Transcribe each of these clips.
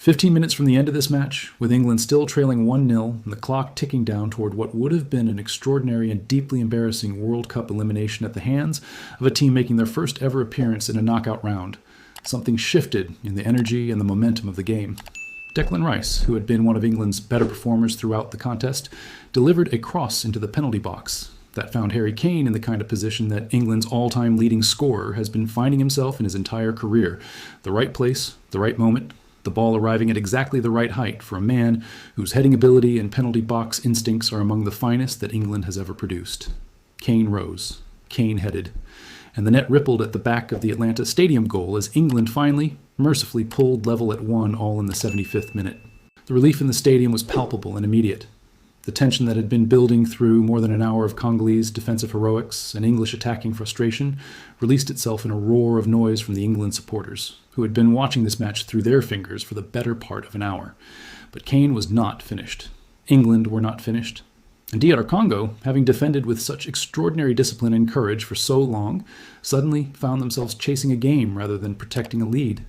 15 minutes from the end of this match, with England still trailing 1-0 and the clock ticking down toward what would have been an extraordinary and deeply embarrassing World Cup elimination at the hands of a team making their first ever appearance in a knockout round, something shifted in the energy and the momentum of the game. Declan Rice, who had been one of England's better performers throughout the contest, delivered a cross into the penalty box that found Harry Kane in the kind of position that England's all-time leading scorer has been finding himself in his entire career. The right place, the right moment, the ball arriving at exactly the right height for a man whose heading ability and penalty box instincts are among the finest that England has ever produced. Kane rose. Kane headed. And the net rippled at the back of the Atlanta Stadium goal as England finally, mercifully pulled level at 1 all in the 75th minute. The relief in the stadium was palpable and immediate. The tension that had been building through more than an hour of Congolese defensive heroics and English attacking frustration released itself in a roar of noise from the England supporters, who had been watching this match through their fingers for the better part of an hour. But Kane was not finished. England were not finished. And DR Congo, having defended with such extraordinary discipline and courage for so long, suddenly found themselves chasing a game rather than protecting a lead.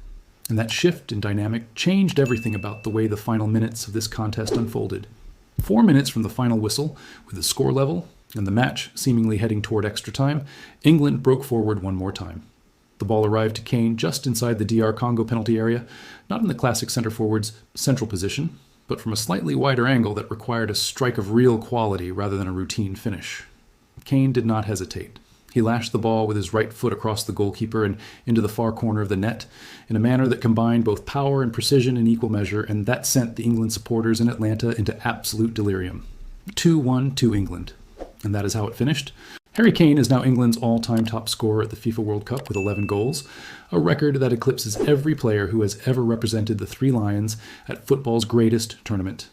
And that shift in dynamic changed everything about the way the final minutes of this contest unfolded. 4 minutes from the final whistle, with the score level and the match seemingly heading toward extra time, England broke forward one more time. The ball arrived to Kane just inside the DR Congo penalty area, not in the classic center forward's central position, but from a slightly wider angle that required a strike of real quality rather than a routine finish. Kane did not hesitate. He lashed the ball with his right foot across the goalkeeper and into the far corner of the net in a manner that combined both power and precision in equal measure, and that sent the England supporters in Atlanta into absolute delirium. 2-1 to England. And that is how it finished. Harry Kane is now England's all-time top scorer at the FIFA World Cup with 11 goals, a record that eclipses every player who has ever represented the Three Lions at football's greatest tournament.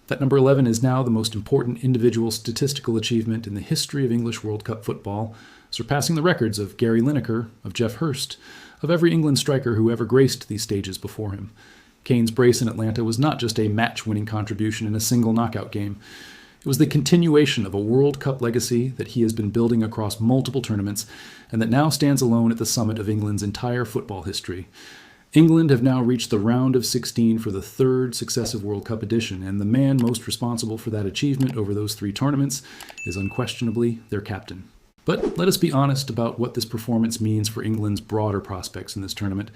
That number 11 is now the most important individual statistical achievement in the history of English World Cup football, surpassing the records of Gary Lineker, of Geoff Hurst, of every England striker who ever graced these stages before him. Kane's brace in Atlanta was not just a match-winning contribution in a single knockout game. It was the continuation of a World Cup legacy that he has been building across multiple tournaments and that now stands alone at the summit of England's entire football history. England have now reached the round of 16 for the third successive World Cup edition, and the man most responsible for that achievement over those 3 tournaments is unquestionably their captain. But let us be honest about what this performance means for England's broader prospects in this tournament,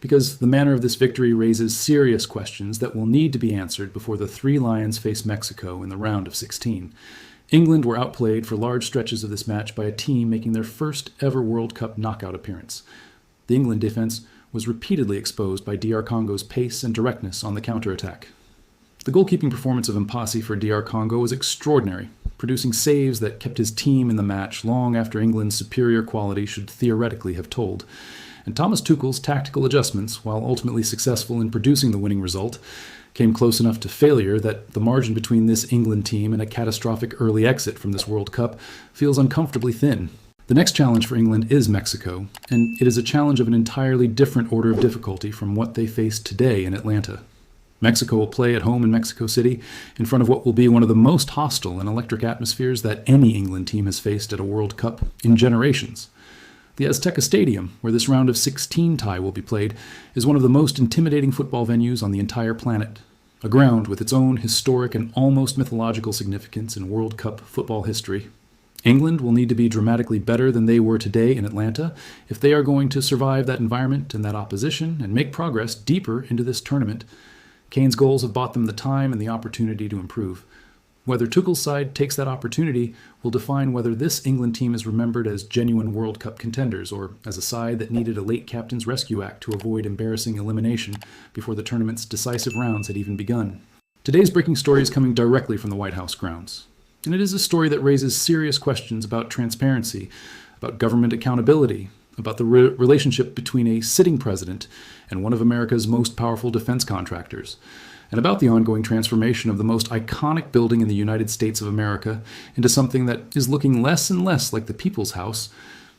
because the manner of this victory raises serious questions that will need to be answered before the Three Lions face Mexico in the round of 16. England were outplayed for large stretches of this match by a team making their first ever World Cup knockout appearance. The England defense was repeatedly exposed by DR Congo's pace and directness on the counterattack. The goalkeeping performance of Mpasi for DR Congo was extraordinary, producing saves that kept his team in the match long after England's superior quality should theoretically have told. And Thomas Tuchel's tactical adjustments, while ultimately successful in producing the winning result, came close enough to failure that the margin between this England team and a catastrophic early exit from this World Cup feels uncomfortably thin. The next challenge for England is Mexico, and it is a challenge of an entirely different order of difficulty from what they face today in Atlanta. Mexico will play at home in Mexico City in front of what will be one of the most hostile and electric atmospheres that any England team has faced at a World Cup in generations. The Azteca Stadium, where this round of 16 tie will be played, is one of the most intimidating football venues on the entire planet, a ground with its own historic and almost mythological significance in World Cup football history. England will need to be dramatically better than they were today in Atlanta if they are going to survive that environment and that opposition and make progress deeper into this tournament. Kane's goals have bought them the time and the opportunity to improve. Whether Tuchel's side takes that opportunity will define whether this England team is remembered as genuine World Cup contenders or as a side that needed a late captain's rescue act to avoid embarrassing elimination before the tournament's decisive rounds had even begun. Today's breaking story is coming directly from the White House grounds. And it is a story that raises serious questions about transparency, about government accountability, about the relationship between a sitting president and one of America's most powerful defense contractors, and about the ongoing transformation of the most iconic building in the United States of America into something that is looking less and less like the People's House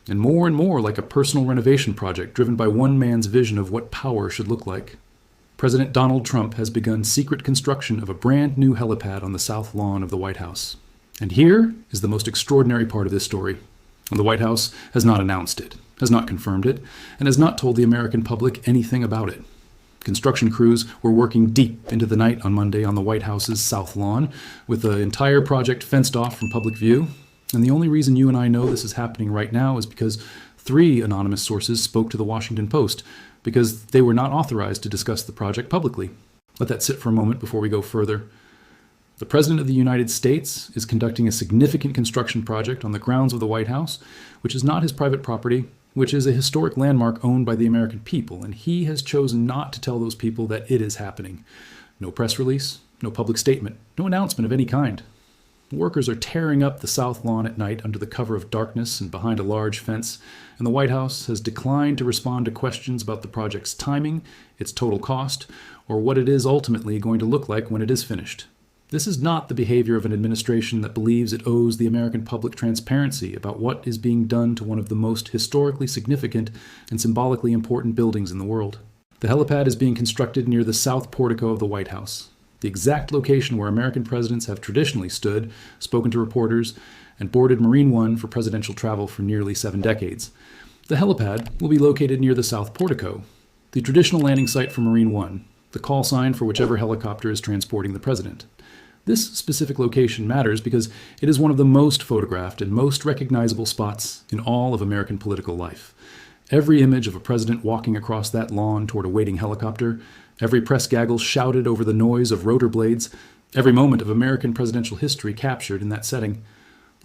and more like a personal renovation project driven by one man's vision of what power should look like. President Donald Trump has begun secret construction of a brand new helipad on the south lawn of the White House. And here is the most extraordinary part of this story. The White House has not announced it, has not confirmed it, and has not told the American public anything about it. Construction crews were working deep into the night on Monday on the White House's South Lawn, with the entire project fenced off from public view. And the only reason you and I know this is happening right now is because 3 anonymous sources spoke to the Washington Post, because they were not authorized to discuss the project publicly. Let that sit for a moment before we go further. The President of the United States is conducting a significant construction project on the grounds of the White House, which is not his private property, which is a historic landmark owned by the American people, and he has chosen not to tell those people that it is happening. No press release, no public statement, no announcement of any kind. Workers are tearing up the South Lawn at night under the cover of darkness and behind a large fence, and the White House has declined to respond to questions about the project's timing, its total cost, or what it is ultimately going to look like when it is finished. This is not the behavior of an administration that believes it owes the American public transparency about what is being done to one of the most historically significant and symbolically important buildings in the world. The helipad is being constructed near the south portico of the White House, the exact location where American presidents have traditionally stood, spoken to reporters, and boarded Marine One for presidential travel for nearly 7 decades. The helipad will be located near the south portico, the traditional landing site for Marine One, the call sign for whichever helicopter is transporting the president. This specific location matters because it is one of the most photographed and most recognizable spots in all of American political life. Every image of a president walking across that lawn toward a waiting helicopter, every press gaggle shouted over the noise of rotor blades, every moment of American presidential history captured in that setting.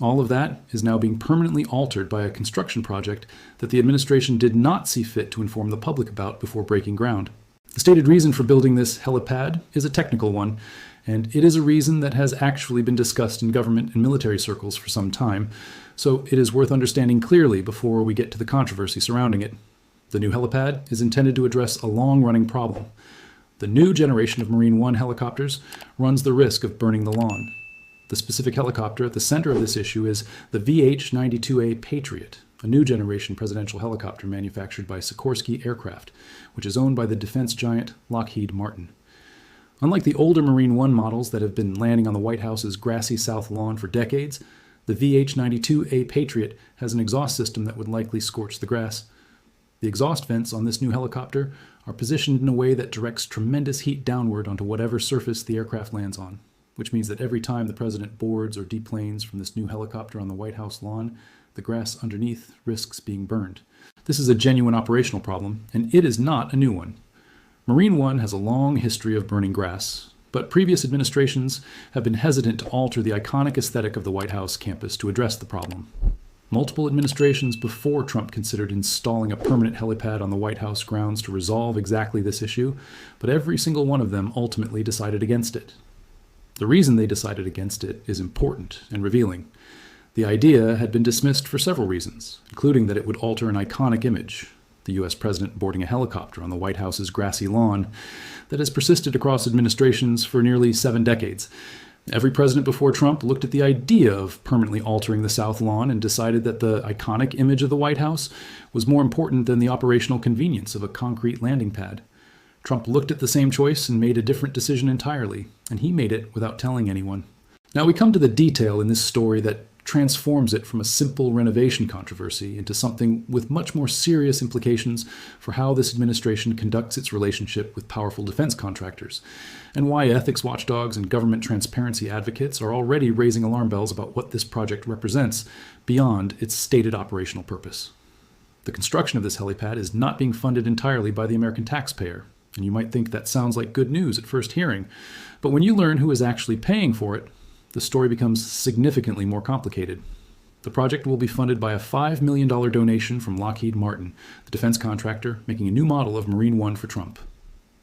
All of that is now being permanently altered by a construction project that the administration did not see fit to inform the public about before breaking ground. The stated reason for building this helipad is a technical one, and it is a reason that has actually been discussed in government and military circles for some time, so it is worth understanding clearly before we get to the controversy surrounding it. The new helipad is intended to address a long-running problem. The new generation of Marine One helicopters runs the risk of burning the lawn. The specific helicopter at the center of this issue is the VH-92A Patriot, a new generation presidential helicopter manufactured by Sikorsky Aircraft, which is owned by the defense giant Lockheed Martin. Unlike the older Marine One models that have been landing on the White House's grassy south lawn for decades, the VH-92A Patriot has an exhaust system that would likely scorch the grass. The exhaust vents on this new helicopter are positioned in a way that directs tremendous heat downward onto whatever surface the aircraft lands on, which means that every time the president boards or deplanes from this new helicopter on the White House lawn, the grass underneath risks being burned. This is a genuine operational problem, and it is not a new one. Marine One has a long history of burning grass, but previous administrations have been hesitant to alter the iconic aesthetic of the White House campus to address the problem. Multiple administrations before Trump considered installing a permanent helipad on the White House grounds to resolve exactly this issue, but every single one of them ultimately decided against it. The reason they decided against it is important and revealing. The idea had been dismissed for several reasons, including that it would alter an iconic image, the U.S. president boarding a helicopter on the White House's grassy lawn, that has persisted across administrations for nearly 7 decades. Every president before Trump looked at the idea of permanently altering the South Lawn and decided that the iconic image of the White House was more important than the operational convenience of a concrete landing pad. Trump looked at the same choice and made a different decision entirely, and he made it without telling anyone. Now we come to the detail in this story that transforms it from a simple renovation controversy into something with much more serious implications for how this administration conducts its relationship with powerful defense contractors, and why ethics watchdogs and government transparency advocates are already raising alarm bells about what this project represents beyond its stated operational purpose. The construction of this helipad is not being funded entirely by the American taxpayer, and you might think that sounds like good news at first hearing, but when you learn who is actually paying for it, the story becomes significantly more complicated. The project will be funded by a $5 million donation from Lockheed Martin, the defense contractor making a new model of Marine One for Trump.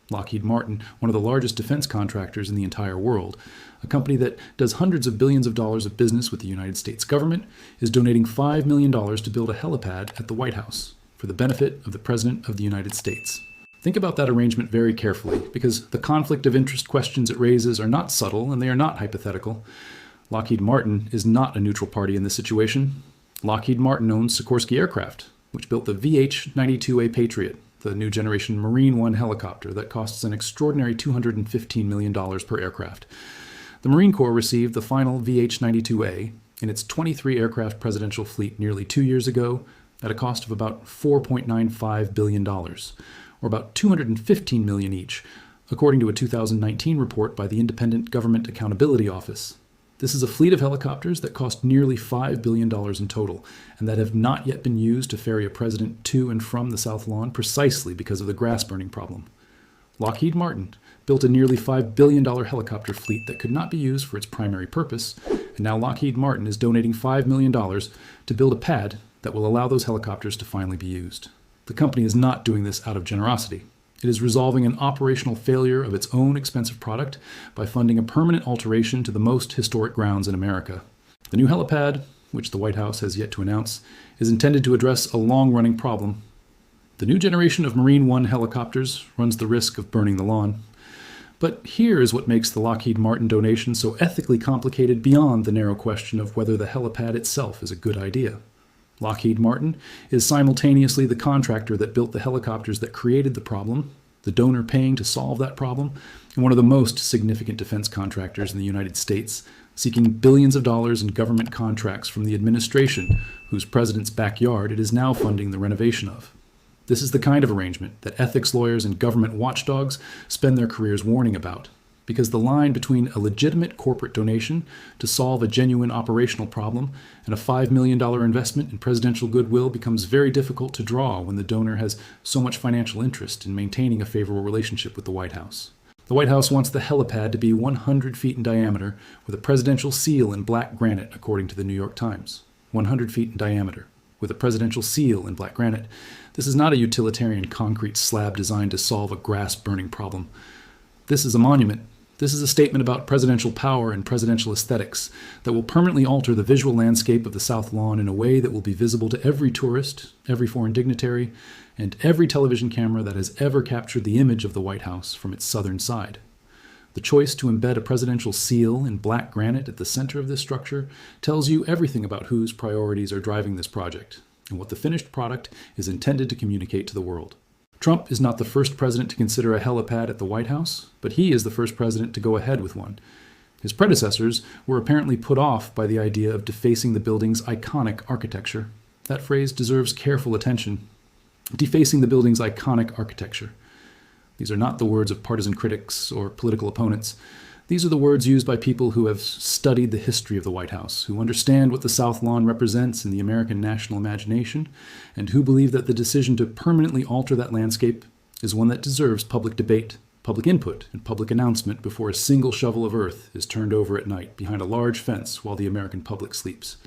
Lockheed Martin, one of the largest defense contractors in the entire world, a company that does hundreds of billions of dollars of business with the United States government, is donating $5 million to build a helipad at the White House for the benefit of the President of the United States. Think about that arrangement very carefully, because the conflict of interest questions it raises are not subtle and they are not hypothetical. Lockheed Martin is not a neutral party in this situation. Lockheed Martin owns Sikorsky Aircraft, which built the VH-92A Patriot, the new generation Marine One helicopter that costs an extraordinary $215 million per aircraft. The Marine Corps received the final VH-92A in its 23 aircraft presidential fleet nearly 2 years ago at a cost of about $4.95 billion, or about $215 million each, according to a 2019 report by the Independent Government Accountability Office. This is a fleet of helicopters that cost nearly $5 billion in total, and that have not yet been used to ferry a president to and from the South Lawn precisely because of the grass burning problem. Lockheed Martin built a nearly $5 billion helicopter fleet that could not be used for its primary purpose, and now Lockheed Martin is donating $5 million to build a pad that will allow those helicopters to finally be used. The company is not doing this out of generosity. It is resolving an operational failure of its own expensive product by funding a permanent alteration to the most historic grounds in America. The new helipad, which the White House has yet to announce, is intended to address a long-running problem. The new generation of Marine One helicopters runs the risk of burning the lawn. But here is what makes the Lockheed Martin donation so ethically complicated beyond the narrow question of whether the helipad itself is a good idea. Lockheed Martin is simultaneously the contractor that built the helicopters that created the problem, the donor paying to solve that problem, and one of the most significant defense contractors in the United States, seeking billions of dollars in government contracts from the administration, whose president's backyard it is now funding the renovation of. This is the kind of arrangement that ethics lawyers and government watchdogs spend their careers warning about, because the line between a legitimate corporate donation to solve a genuine operational problem and a $5 million investment in presidential goodwill becomes very difficult to draw when the donor has so much financial interest in maintaining a favorable relationship with the White House. The White House wants the helipad to be 100 feet in diameter with a presidential seal in black granite, according to the New York Times. 100 feet in diameter with a presidential seal in black granite. This is not a utilitarian concrete slab designed to solve a grass-burning problem. This is a monument. This is a statement about presidential power and presidential aesthetics that will permanently alter the visual landscape of the South Lawn in a way that will be visible to every tourist, every foreign dignitary, and every television camera that has ever captured the image of the White House from its southern side. The choice to embed a presidential seal in black granite at the center of this structure tells you everything about whose priorities are driving this project and what the finished product is intended to communicate to the world. Trump is not the first president to consider a helipad at the White House, but he is the first president to go ahead with one. His predecessors were apparently put off by the idea of defacing the building's iconic architecture. That phrase deserves careful attention. Defacing the building's iconic architecture. These are not the words of partisan critics or political opponents. These are the words used by people who have studied the history of the White House, who understand what the South Lawn represents in the American national imagination, and who believe that the decision to permanently alter that landscape is one that deserves public debate, public input, and public announcement before a single shovel of earth is turned over at night behind a large fence while the American public sleeps.